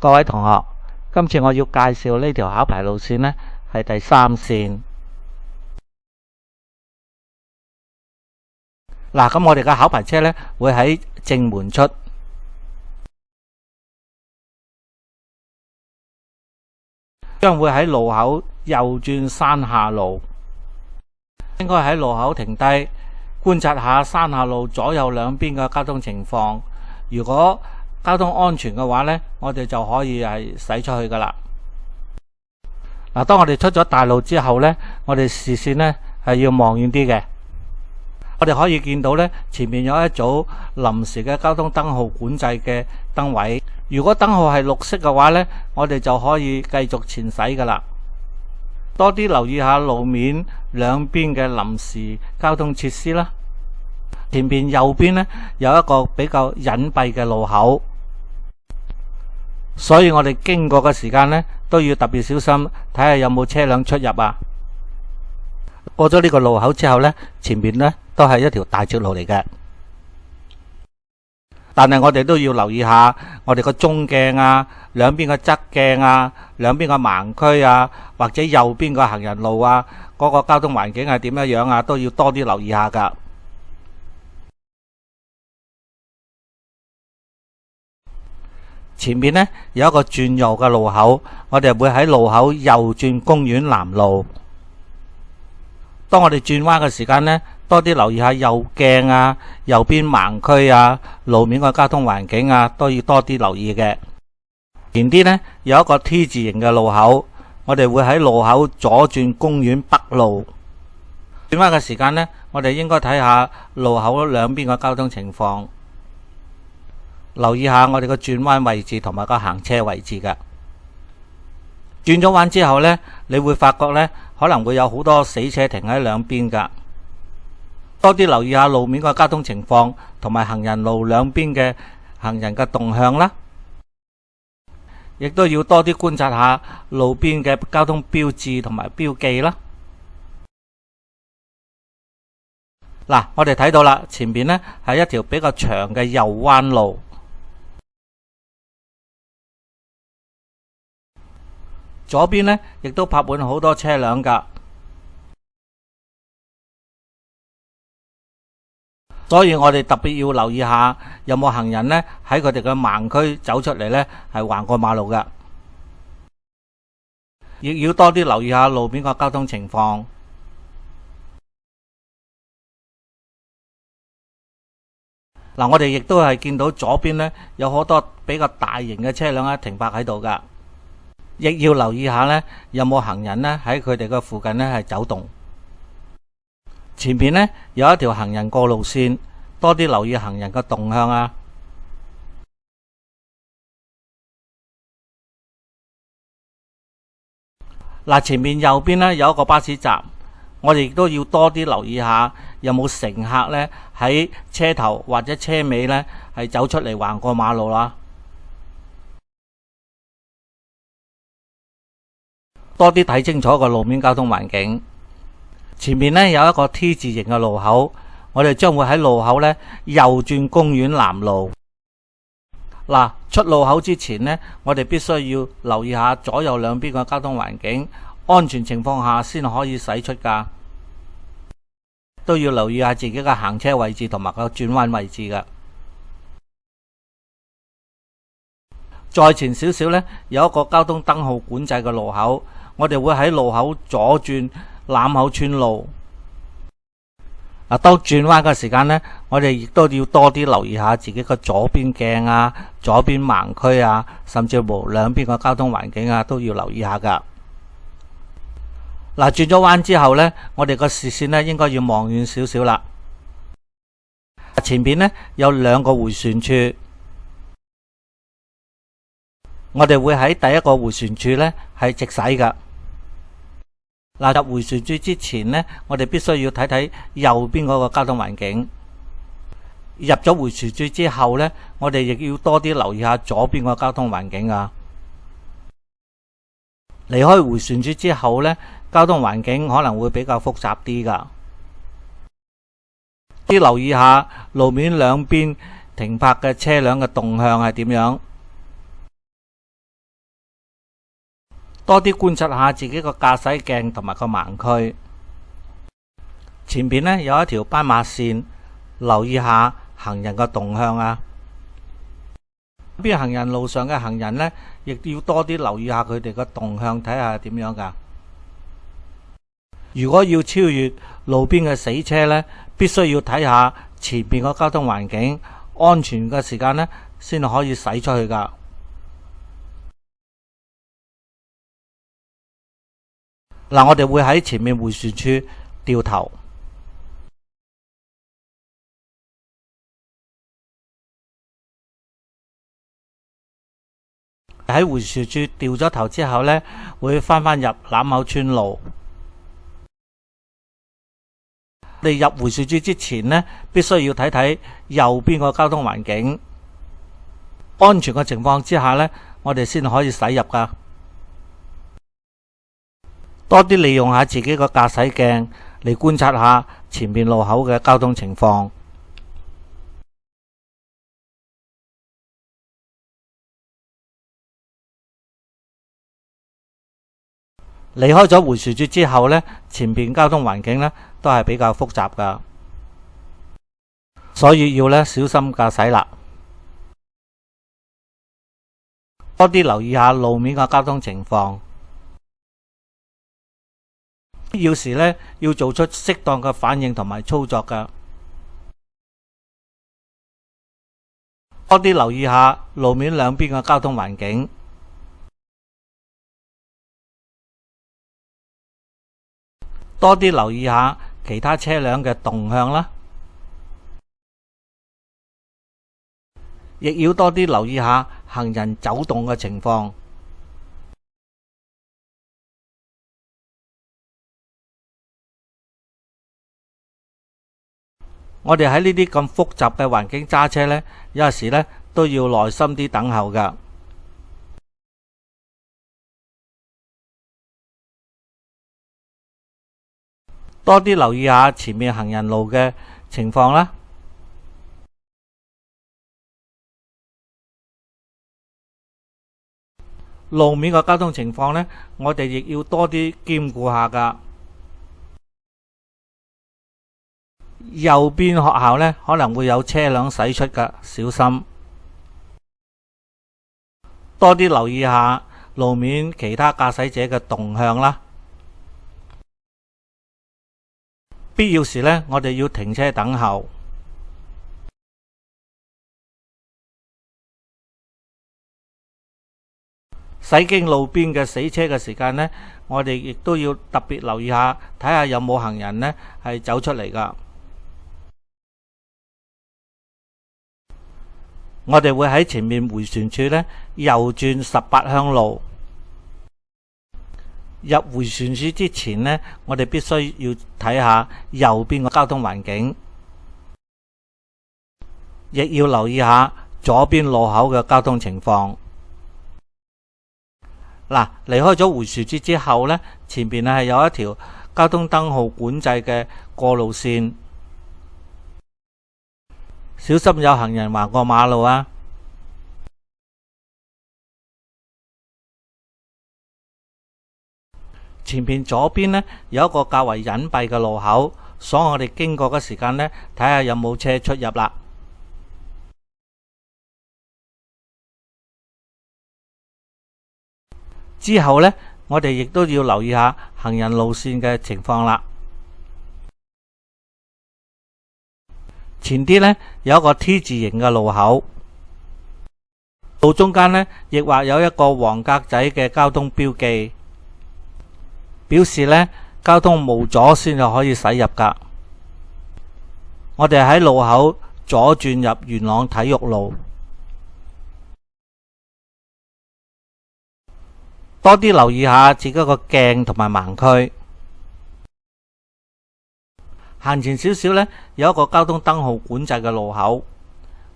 各位同學，今次我要介紹呢條考牌路線呢，係第3線。嗱，咁我哋嘅考牌車呢，會喺正門出，將會喺路口右轉山下路，應該喺路口停低，觀察下山下路左右兩邊嘅交通情況。如果交通安全嘅話呢，我哋就可以係駛出去噶啦。嗱，當我哋出咗大路之後呢，我哋視線呢係要望遠啲嘅。我哋可以見到呢，前面有一組臨時嘅交通燈號管制嘅燈位。如果燈號係綠色嘅話呢，我哋就可以繼續前駛噶啦。多啲留意下路面兩邊嘅臨時交通設施啦。前邊右邊呢，有一個比較隱蔽嘅路口，所以我哋經過嘅時間呢，都要特別小心，睇下有冇車輛出入啊。過咗呢個路口之後呢，前面呢都係一條大直路嚟嘅，但係我哋都要留意下我哋個中鏡啊、兩邊嘅側鏡啊、兩邊嘅盲區啊，或者右邊個行人路啊，嗰個交通環境係點樣啊，都要多啲留意下噶。前面呢有一個轉右嘅路口，我哋會喺路口右轉公園南路。當我哋轉彎嘅時間呢，多啲留意下右鏡啊、右邊盲區啊、路面嘅交通環境啊，都要多啲留意嘅。前啲呢有一個 T 字形嘅路口，我哋會喺路口左轉公園北路。轉彎嘅時間呢，我哋應該睇下路口兩邊嘅交通情況，留意下我哋個轉彎位置同埋個行車位置嘅。轉咗彎之後呢，你會發覺呢可能會有好多死車停喺兩邊噶，多啲留意下路面個交通情況同埋行人路兩邊嘅行人嘅動向啦，亦都要多啲觀察下路邊嘅交通標誌同埋標記啦。嗱，我哋睇到啦，前面呢係一條比較長嘅右彎路。左邊呢亦都泊滿好多車輛噶，所以我哋特別要留意下有冇行人呢喺佢哋嘅盲區走出嚟呢係橫過馬路噶，亦要多啲留意下路面個交通情況。嗱，我哋亦都係見到左邊呢有好多比較大型嘅車輛停泊喺度噶。亦要留意下呢，有冇行人呢喺佢哋嘅附近呢係走動。前面呢有一條行人過路線，多啲留意行人嘅動向啊。嗱，前面右邊呢有一個巴士站，我哋亦都要多啲留意下，有冇乘客呢喺車頭或者車尾呢係走出嚟橫過馬路啦。多啲睇清楚個路面交通環境。前面呢有一個 T 字形嘅路口，我哋將會喺路口呢右轉公園南路。嗱，出路口之前呢，我哋必須要留意下左右兩邊嘅交通環境，安全情況下先可以駛出噶。都要留意下自己嘅行車位置同埋個轉彎位置噶。再前少少呢，有一個交通燈號管制嘅路口，我哋會喺路口左轉欖口村路。當轉彎嘅時間呢，我哋亦都要多啲留意下自己嘅左邊鏡啊、左邊盲區啊，甚至乎兩邊嘅交通環境啊，都要留意下噶。嗱，轉咗彎之後呢，我哋個視線呢應該要望遠少少啦。前邊呢有兩個迴旋處。我哋會喺第一個迴旋處呢係直駛噶。嗱，入迴旋處之前呢，我哋必須要睇睇右邊嗰個交通環境。入咗迴旋處之後呢，我哋亦要多啲留意下左邊個交通環境啊。離開迴旋處之後呢，交通環境可能會比較複雜啲噶。啲留意下路面兩邊停泊嘅車輛嘅動向係點樣。多啲觀察下自己個駕駛鏡同埋個盲區。前邊呢有一條斑馬線，留意下行人嘅動向啊。邊行人路上嘅行人呢，亦要多啲留意下佢哋嘅動向，睇下點樣噶。如果要超越路邊嘅死車呢，必須要睇下前邊個交通環境，安全嘅時間呢，先可以駛出去噶。嗱，我哋會喺前面迴旋處掉頭。喺迴旋處掉咗頭之後呢，會返入欖口村路。我哋入迴旋處之前呢，必須要睇睇右邊個交通環境，安全嘅情況之下呢，我哋先可以駛入噶。多啲利用下自己個駕駛鏡嚟觀察下前面路口嘅交通情況。離開咗迴旋處之後呢，前邊交通環境呢都係比較複雜噶，所以要小心駕駛啦。多啲留意下路面嘅交通情況，必要時呢要做出適當嘅反應同埋操作噶。多啲留意下路面兩邊嘅交通環境。多啲留意下其他車輛嘅動向啦，亦要多啲留意下行人走動嘅情況。我哋喺呢啲咁複雜嘅環境揸車呢，有時呢都要耐心啲等候㗎。多啲留意下前面行人路嘅情況啦。路面嘅交通情況呢，我哋亦要多啲兼顧下㗎。右邊學校呢，可能會有車輛駛出㗎，小心。多啲留意下路面其他駕駛者嘅動向啦。必要時呢，我哋要停車等候。駛經路邊嘅死車嘅時間呢，我哋亦都要特別留意下，睇下有冇行人呢係走出嚟㗎。我哋會喺前面迴旋處呢右轉18鄉路。入迴旋處之前呢，我哋必須要睇下右邊個交通環境，亦要留意下左邊路口嘅交通情況。嗱，離開咗迴旋處之後呢，前邊係有一條交通燈號管制嘅過路線，小心有行人橫過馬路啊！前邊左邊呢有一個較為隱蔽嘅路口，所以我哋經過嘅時間呢，睇下有冇車出入啦。之後呢，我哋亦都要留意下行人路線嘅情況啦。前啲呢有一個 T 字形嘅路口，路中間呢亦畫有一個黃格仔嘅交通標記，表示呢交通無阻先就可以駛入㗎。我哋喺路口左轉入元朗體育路，多啲留意下自己個鏡同埋盲區。行前少少呢有一個交通燈號管制嘅路口，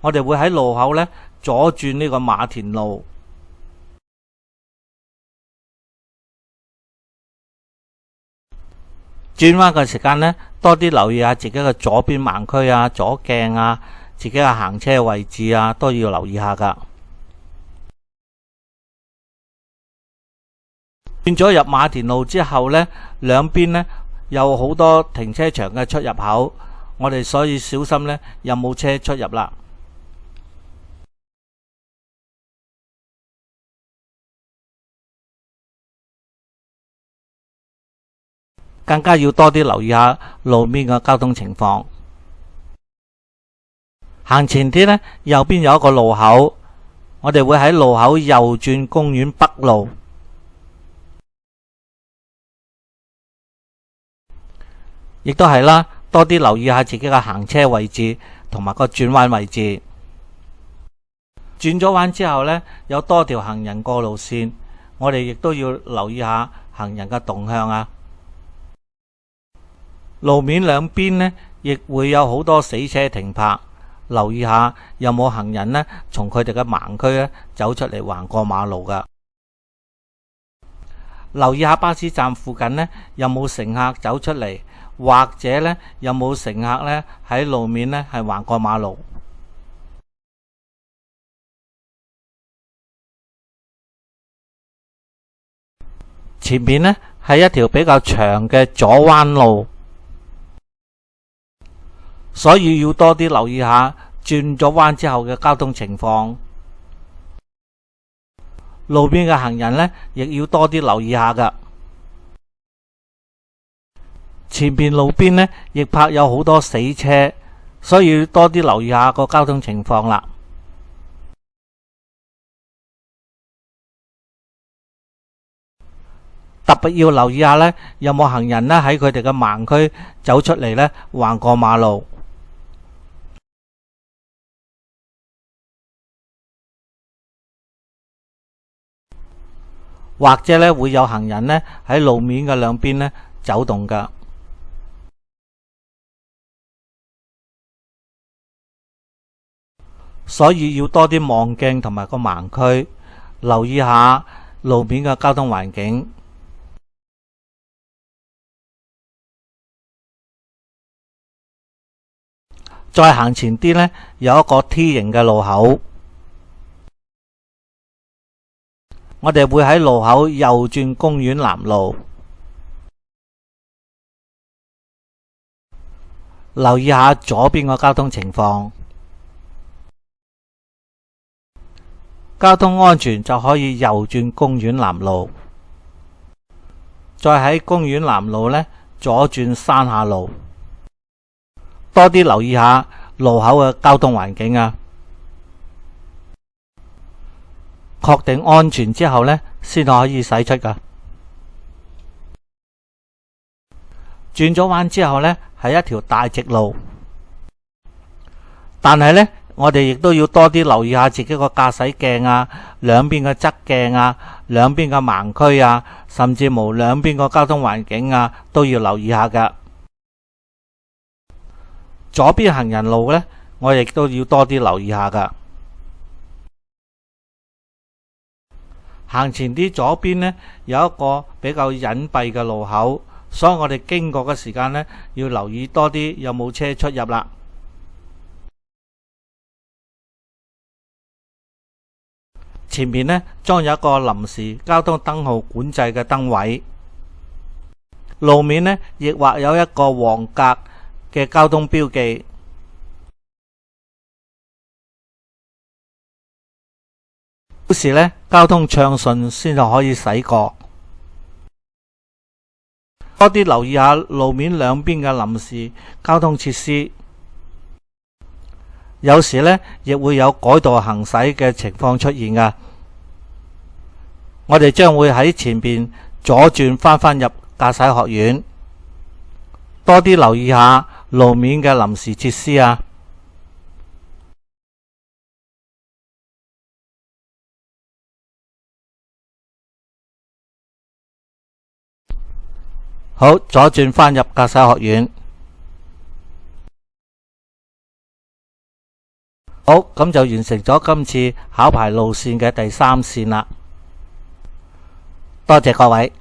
我哋會喺路口呢左轉呢個馬田路。轉彎嘅時間呢，多啲留意下自己嘅左邊盲區啊、左鏡啊、自己嘅行車位置啊，都要留意下㗎。轉咗入馬田路之後呢，兩邊呢有好多停車場嘅出入口，我哋所以小心呢有冇車出入啦。更加要多啲留意下路面嘅交通情況。行前啲呢，右邊有一個路口，我哋會喺路口右轉公園北路。亦都係啦，多啲留意下自己嘅行車位置同埋個轉彎位置。轉咗彎之後呢，有多條行人過路線，我哋亦都要留意下行人嘅動向啊。路面兩邊呢，亦會有好多死車停泊，留意下有冇行人呢從佢哋嘅盲區呢走出嚟橫過馬路噶。留意下巴士站附近呢，有冇乘客走出嚟，或者呢有冇乘客呢喺路面呢係橫過馬路。前面呢係一條比較長嘅左彎路，所以要多啲留意下轉咗彎之後嘅交通情況。路邊嘅行人呢，亦要多啲留意下噶。前面路邊呢，亦泊有好多死車，所以要多啲留意下個交通情況啦。特別要留意下呢，有冇行人呢喺佢哋嘅盲區走出嚟呢橫過馬路。或者呢會有行人呢喺路面嘅兩邊呢走動噶。所以要多啲望鏡同埋個盲區，留意下路面嘅交通環境。再行前啲呢，有一個 T 型嘅路口，我哋會喺路口右轉公園南路。留意下左邊個交通情況。交通安全就可以右轉公園南路，再喺公園南路呢左轉山下路。多啲留意下路口嘅交通環境啊！確定安全之後呢，先可以駛出噶。轉咗彎之後呢，係一條大直路，但係呢，我哋亦都要多啲留意下自己個駕駛鏡啊，兩邊嘅側鏡啊，兩邊嘅盲區啊，甚至乎兩邊個交通環境啊，都要留意下噶。左邊行人路呢，我亦都要多啲留意下噶。行前啲左邊呢，有一個比較隱蔽嘅路口，所以我哋經過嘅時間呢，要留意多啲有冇車出入啦。前面呢，裝有一個臨時交通燈號管制嘅燈位，路面呢，亦畫有一個黃格嘅交通標記，表示呢交通暢順先至可以駛過。多啲留意下路面兩邊嘅臨時交通設施，有時呢亦會有改道行駛嘅情況出現噶。我哋將會喺前邊左轉返入駕駛學院，多啲留意下路面嘅臨時設施啊！好，左轉返入駕駛學院。好，咁就完成咗今次考牌路線嘅第3線啦。多謝各位。